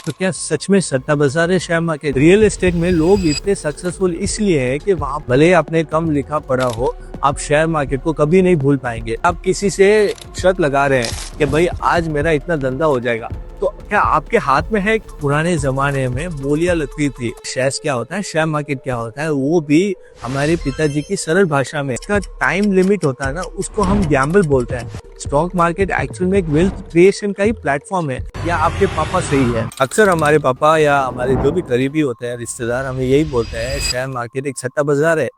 तो क्या सच में सट्टा बाजार है शेयर मार्केट? रियल एस्टेट में लोग इतने सक्सेसफुल इसलिए हैं कि वहाँ भले आपने कम लिखा पड़ा हो, आप शेयर मार्केट को कभी नहीं भूल पाएंगे। आप किसी से शर्त लगा रहे हैं कि भाई आज मेरा इतना धंधा हो जाएगा, तो क्या आपके हाथ में है? पुराने जमाने में बोलियां लगती थी, शेयर क्या होता है, शेयर मार्केट क्या होता है, वो भी हमारे पिताजी की सरल भाषा में। इसका टाइम लिमिट होता है ना, उसको हम गैम्बल बोलते हैं। स्टॉक मार्केट एक्चुअल में एक वेल्थ क्रिएशन का ही प्लेटफॉर्म है। या आपके पापा सही है? अक्सर हमारे पापा या हमारे जो भी करीबी होते हैं रिश्तेदार हमें यही बोलते हैं, शेयर मार्केट एक सट्टा बाजार है,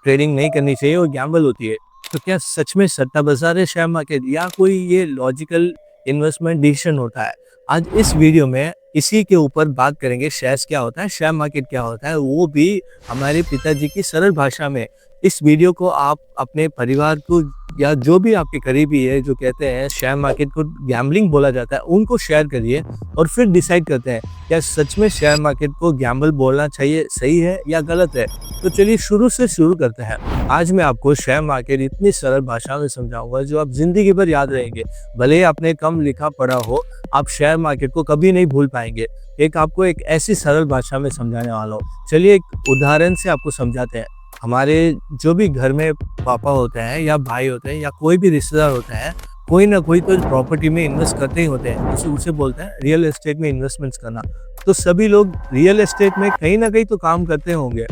ट्रेडिंग नहीं करनी चाहिए और गैम्बल होती है। तो क्या सच में सट्टा बाजार है शेयर मार्केट, या कोई ये लॉजिकल इन्वेस्टमेंट डिसीजन होता है? आज इस वीडियो में इसी के ऊपर बात करेंगे। शेयर्स क्या होता है, शेयर मार्केट क्या होता है, वो भी हमारे पिताजी की सरल भाषा में। इस वीडियो को आप अपने परिवार को या जो भी आपके करीबी है जो कहते हैं शेयर मार्केट को गैम्बलिंग बोला जाता है, उनको शेयर करिए और फिर डिसाइड करते हैं क्या सच में शेयर मार्केट को गैम्बल बोलना चाहिए, सही है या गलत है। तो चलिए शुरू से शुरू करते हैं। आज मैं आपको शेयर मार्केट इतनी सरल भाषा में समझाऊंगा जो आप जिंदगी भर याद रहेंगे। भले ही आपने कम लिखा पड़ा हो, आप शेयर मार्केट को कभी नहीं भूल पाएंगे। आपको एक ऐसी सरल भाषा में समझाने वाला हूँ। चलिए एक उदाहरण से आपको समझाते हैं। हमारे जो भी घर में पापा होते हैं या भाई होते हैं या कोई भी रिश्तेदार होता है, कोई ना कोई तो प्रॉपर्टी में इन्वेस्ट करते ही होते हैं। उसे बोलते हैं रियल एस्टेट में इन्वेस्टमेंट्स करना। तो सभी लोग रियल एस्टेट में कहीं ना कहीं तो काम करते होंगे।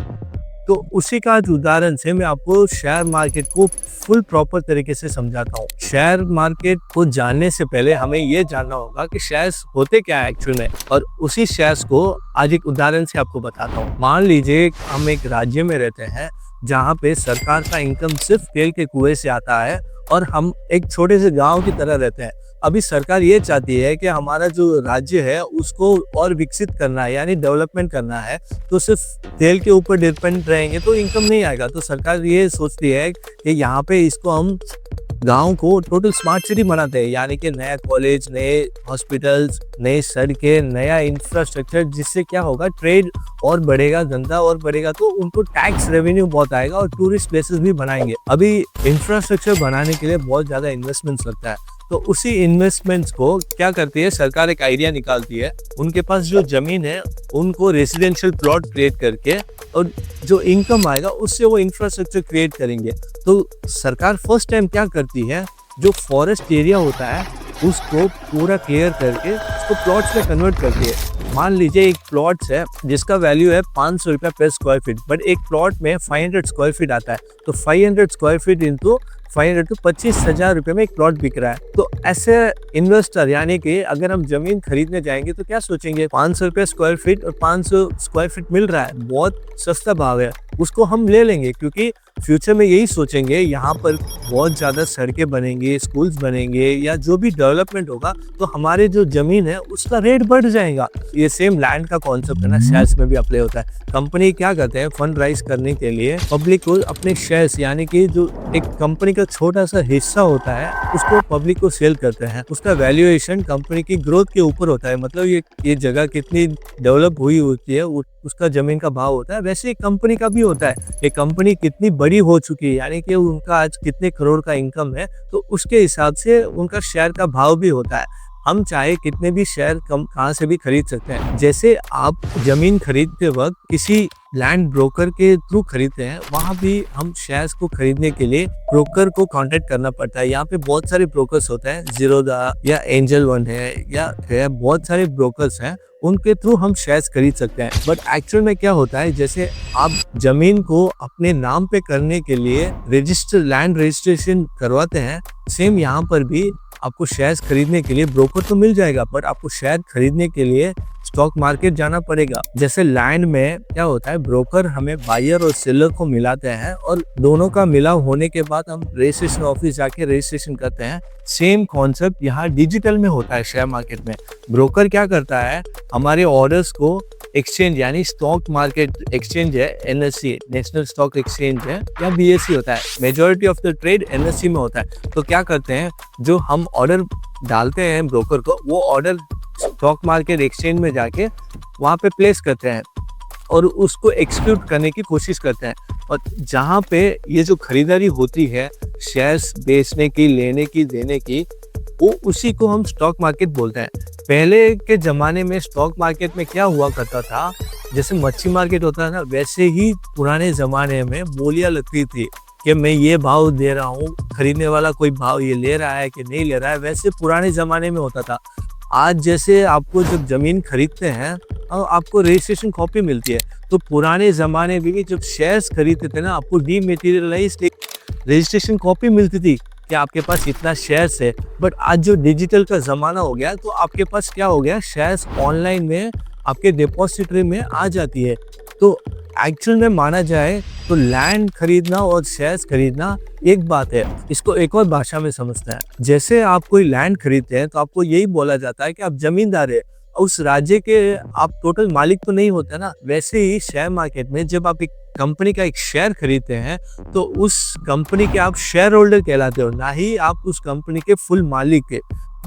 तो उसी का उदाहरण से मैं आपको शेयर मार्केट को फुल प्रॉपर तरीके से समझाता हूँ। शेयर मार्केट को जानने से पहले हमें ये जानना होगा कि शेयर्स होते क्या है एक्चुअल में, और उसी शेयर्स को आज एक उदाहरण से आपको बताता हूँ। मान लीजिए हम एक राज्य में रहते हैं जहाँ पे सरकार का इनकम सिर्फ तेल के कुएं से आता है और हम एक छोटे से गांव की तरह रहते हैं। अभी सरकार ये चाहती है कि हमारा जो राज्य है उसको और विकसित करना है, यानी डेवलपमेंट करना है। तो सिर्फ तेल के ऊपर डिपेंड रहेंगे तो इनकम नहीं आएगा। तो सरकार ये सोचती है कि यहाँ पे इसको हम गांव को टोटल स्मार्ट सिटी बनाते हैं, यानी कि नया कॉलेज, नए हॉस्पिटल्स, नए सड़कें, नया इंफ्रास्ट्रक्चर, जिससे क्या होगा, ट्रेड और बढ़ेगा, धंधा और बढ़ेगा, तो उनको टैक्स रेवेन्यू बहुत आएगा और टूरिस्ट प्लेसेस भी बनाएंगे। अभी इंफ्रास्ट्रक्चर बनाने के लिए बहुत ज्यादा इन्वेस्टमेंट्स लगता है। तो उसी इन्वेस्टमेंट्स को क्या करती है सरकार, एक आइडिया निकालती है। उनके पास जो जमीन है उनको रेसिडेंशियल प्लॉट क्रिएट करके और जो इनकम आएगा उससे वो इंफ्रास्ट्रक्चर क्रिएट करेंगे। तो सरकार फर्स्ट टाइम क्या करती है, जो फॉरेस्ट एरिया होता है उसको पूरा क्लियर करके उसको प्लॉट्स में कन्वर्ट करती है। मान लीजिए एक प्लॉट है जिसका वैल्यू है 500 रुपया पर स्क्वायर फीट, बट एक प्लॉट में 500 स्क्वायर फीट आता है। तो 500 स्क्वायर फीट इंटू 500 तो 25,000 रुपये में एक प्लॉट बिक रहा है। तो ऐसे इन्वेस्टर, यानी कि अगर हम जमीन खरीदने जाएंगे तो क्या सोचेंगे, 500 रुपये स्क्वायर फीट और 500 स्क्वायर फीट मिल रहा है, बहुत सस्ता भाव है, उसको हम ले लेंगे। क्योंकि फ्यूचर में यही सोचेंगे यहाँ पर बहुत ज़्यादा सड़कें बनेंगे, स्कूल्स बनेंगे या जो भी डेवलपमेंट होगा तो हमारे जो जमीन है उसका रेट बढ़ जाएगा। ये सेम लैंड का कॉन्सेप्ट है ना, शेयर्स में भी अप्लाई होता है। कंपनी क्या करते हैं, फंड राइज करने के लिए पब्लिक को अपने शेयर्स, यानी कि जो एक कंपनी का छोटा सा हिस्सा होता है उसको पब्लिक को सेल करते हैं। उसका वैल्यूएशन कंपनी की ग्रोथ के ऊपर होता है, मतलब ये जगह कितनी डेवलप हुई होती है उसका जमीन का भाव होता है। वैसे कंपनी का भी होता है, ये कंपनी कितनी बड़ी हो चुकी है, यानी कि उनका आज कितने करोड़ का इनकम है, तो उसके हिसाब से उनका शेयर का भाव भी होता है। हम चाहे कितने भी शेयर कहाँ से भी खरीद सकते हैं। जैसे आप जमीन खरीदते वक्त किसी लैंड ब्रोकर के थ्रू खरीदते हैं, वहां भी हम शेयर्स को खरीदने के लिए ब्रोकर को कांटेक्ट करना पड़ता है। यहाँ पे बहुत सारे ब्रोकर्स होते हैं, जीरोधा या एंजल वन है बहुत सारे ब्रोकर्स हैं, उनके थ्रू हम शेयर्स खरीद सकते हैं। बट एक्चुअल में क्या होता है, जैसे आप जमीन को अपने नाम पे करने के लिए लैंड रजिस्ट्रेशन करवाते हैं, सेम यहाँ पर भी आपको शेयर्स खरीदने के लिए ब्रोकर तो मिल जाएगा, बट आपको शेयर खरीदने के लिए स्टॉक मार्केट जाना पड़ेगा। जैसे लैंड में क्या होता है, ब्रोकर हमें बायर और सेलर को मिलाते हैं और दोनों का मिलाव होने के बाद हम रजिस्ट्रेशन ऑफिस जाके रजिस्ट्रेशन करते हैं। सेम कॉन्सेप्ट यहाँ डिजिटल में होता है शेयर मार्केट में। ब्रोकर क्या करता है, हमारे ऑर्डर्स को एक्सचेंज, यानी स्टॉक मार्केट एक्सचेंज है, एनएससी नेशनल स्टॉक एक्सचेंज है या बीएससी होता है, majority of the trade NSC में होता है। तो क्या करते हैं, जो हम ऑर्डर डालते हैं ब्रोकर को, वो ऑर्डर स्टॉक मार्केट एक्सचेंज में जाके वहाँ पे प्लेस करते हैं और उसको एक्सिक्यूट करने की कोशिश करते हैं। और जहाँ पे ये जो खरीदारी होती है शेयर्स बेचने की, लेने की, देने की, वो उसी को हम स्टॉक मार्केट बोलते हैं। पहले के ज़माने में स्टॉक मार्केट में क्या हुआ करता था, जैसे मच्छी मार्केट होता है ना, वैसे ही पुराने ज़माने में बोलियां लगती थी कि मैं ये भाव दे रहा हूँ, खरीदने वाला कोई भाव ये ले रहा है कि नहीं ले रहा है, वैसे पुराने ज़माने में होता था। आज जैसे आपको जब ज़मीन खरीदते हैं और आपको रजिस्ट्रेशन कॉपी मिलती है, तो पुराने ज़माने में भी जब शेयर्स खरीदते थे ना, आपको डीमैटेरियलाइज्ड एक रजिस्ट्रेशन कॉपी मिलती थी कि आपके पास इतना शेयर्स है। बट आज जो डिजिटल का ज़माना हो गया, तो आपके पास क्या हो गया, शेयर्स ऑनलाइन में आपके डिपॉजिटरी में आ जाती है। तो एक्चुअल में माना जाए तो लैंड खरीदना और शेयर्स खरीदना एक बात है। इसको एक और भाषा में समझते हैं। जैसे आप कोई लैंड खरीदते हैं तो आपको यही बोला जाता है कि आप जमींदार है, उस राज्य के आप टोटल मालिक तो नहीं होते ना। वैसे ही शेयर मार्केट में जब आप एक कंपनी का एक शेयर खरीदते हैं तो उस कंपनी के आप शेयर होल्डर कहलाते हो, ना ही आप उस कंपनी के फुल मालिक है।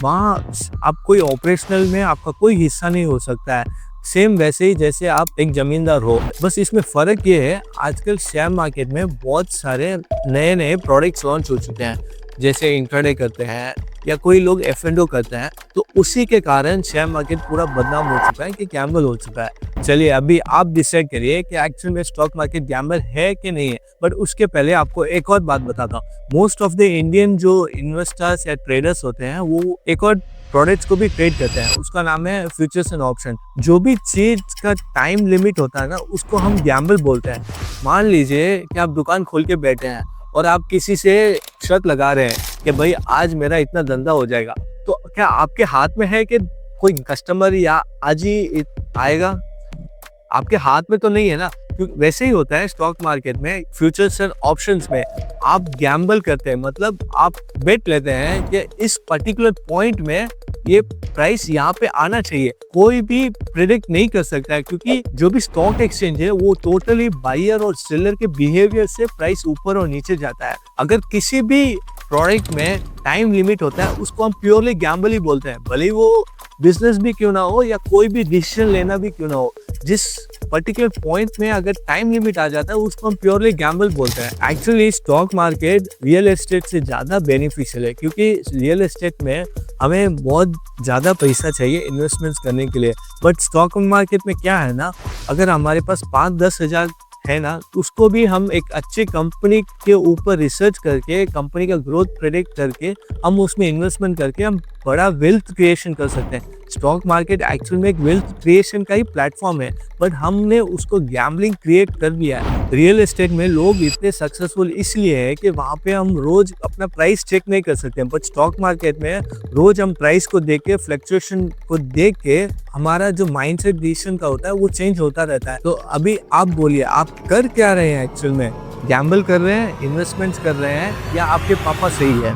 वहाँ आप कोई ऑपरेशनल में आपका कोई हिस्सा नहीं हो सकता है। सेम वैसे ही जैसे आप एक जमींदार हो, बस इसमें फ़र्क ये है, आजकल शेयर मार्केट में बहुत सारे नए नए प्रोडक्ट्स लॉन्च हो चुके हैं, जैसे इंट्राडे करते हैं या कोई लोग F&O करते हैं। तो उसी के कारण शेयर मार्केट पूरा बदनाम हो चुका है कि गैम्बल हो चुका है। चलिए अभी आप डिसाइड करिए कि एक्चुअल में स्टॉक मार्केट गैम्बल है कि नहीं है। बट उसके पहले आपको एक और बात बताता हूँ। मोस्ट ऑफ द इंडियन जो इन्वेस्टर्स या ट्रेडर्स होते हैं, वो एक और प्रोडक्ट्स को भी ट्रेड करते हैं, उसका नाम है फ्यूचर्स एंड ऑप्शन। जो भी चीज का टाइम लिमिट होता है ना, उसको हम गैम्बल बोलते हैं। मान लीजिए कि आप दुकान खोल के बैठे हैं और आप किसी से शर्त लगा रहे हैं कि भाई आज मेरा इतना धंधा हो जाएगा, तो क्या आपके हाथ में है कि कोई कस्टमर या आज ही आएगा? आपके हाथ में तो नहीं है ना। क्योंकि वैसे ही होता है स्टॉक मार्केट में, फ्यूचर्स एंड ऑप्शंस में आप गैम्बल करते हैं, मतलब आप बेट लेते हैं कि इस पर्टिकुलर पॉइंट में ये प्राइस यहाँ पे आना चाहिए। कोई भी प्रिडिक्ट नहीं कर सकता है, क्योंकि जो भी स्टॉक एक्सचेंज है वो टोटली बायर और सेलर के बिहेवियर से प्राइस ऊपर और नीचे जाता है। अगर किसी भी प्रोडक्ट में टाइम लिमिट होता है, उसको हम प्योरली गैम्बल ही बोलते हैं, भले वो बिजनेस भी क्यों ना हो या कोई भी डिसीजन लेना भी क्यों ना हो। जिस पर्टिकुलर पॉइंट में अगर टाइम लिमिट आ जाता है, उसको हम प्योरली गैम्बल बोलते हैं। Actually stock market real estate से ज़्यादा बेनिफिशियल है, क्योंकि रियल एस्टेट में हमें बहुत ज़्यादा पैसा चाहिए इन्वेस्टमेंट्स करने के लिए। बट स्टॉक मार्केट में क्या है ना, अगर हमारे पास 5-10 हज़ार है ना, उसको भी हम एक अच्छी कंपनी के ऊपर रिसर्च करके, कंपनी का ग्रोथ प्रेडिक्ट करके, हम उसमें इन्वेस्टमेंट करके हम बड़ा वेल्थ क्रिएशन कर सकते हैं। स्टॉक मार्केट एक्चुअल में एक वेल्थ क्रिएशन का ही प्लेटफॉर्म है, बट हमने उसको गैम्बलिंग क्रिएट कर दिया है। रियल एस्टेट में लोग इतने सक्सेसफुल इसलिए है कि वहाँ पे हम रोज अपना प्राइस चेक नहीं कर सकते, बट स्टॉक मार्केट में रोज हम प्राइस को देख के, फ्लक्चुएशन को देख के, हमारा जो माइंडसेट डिसीजन का होता है वो चेंज होता रहता है। तो अभी आप बोलिए, आप कर क्या रहे हैं? एक्चुअल में गैम्बल कर रहे हैं, इन्वेस्टमेंट्स कर रहे हैं, या आपके पापा सही है?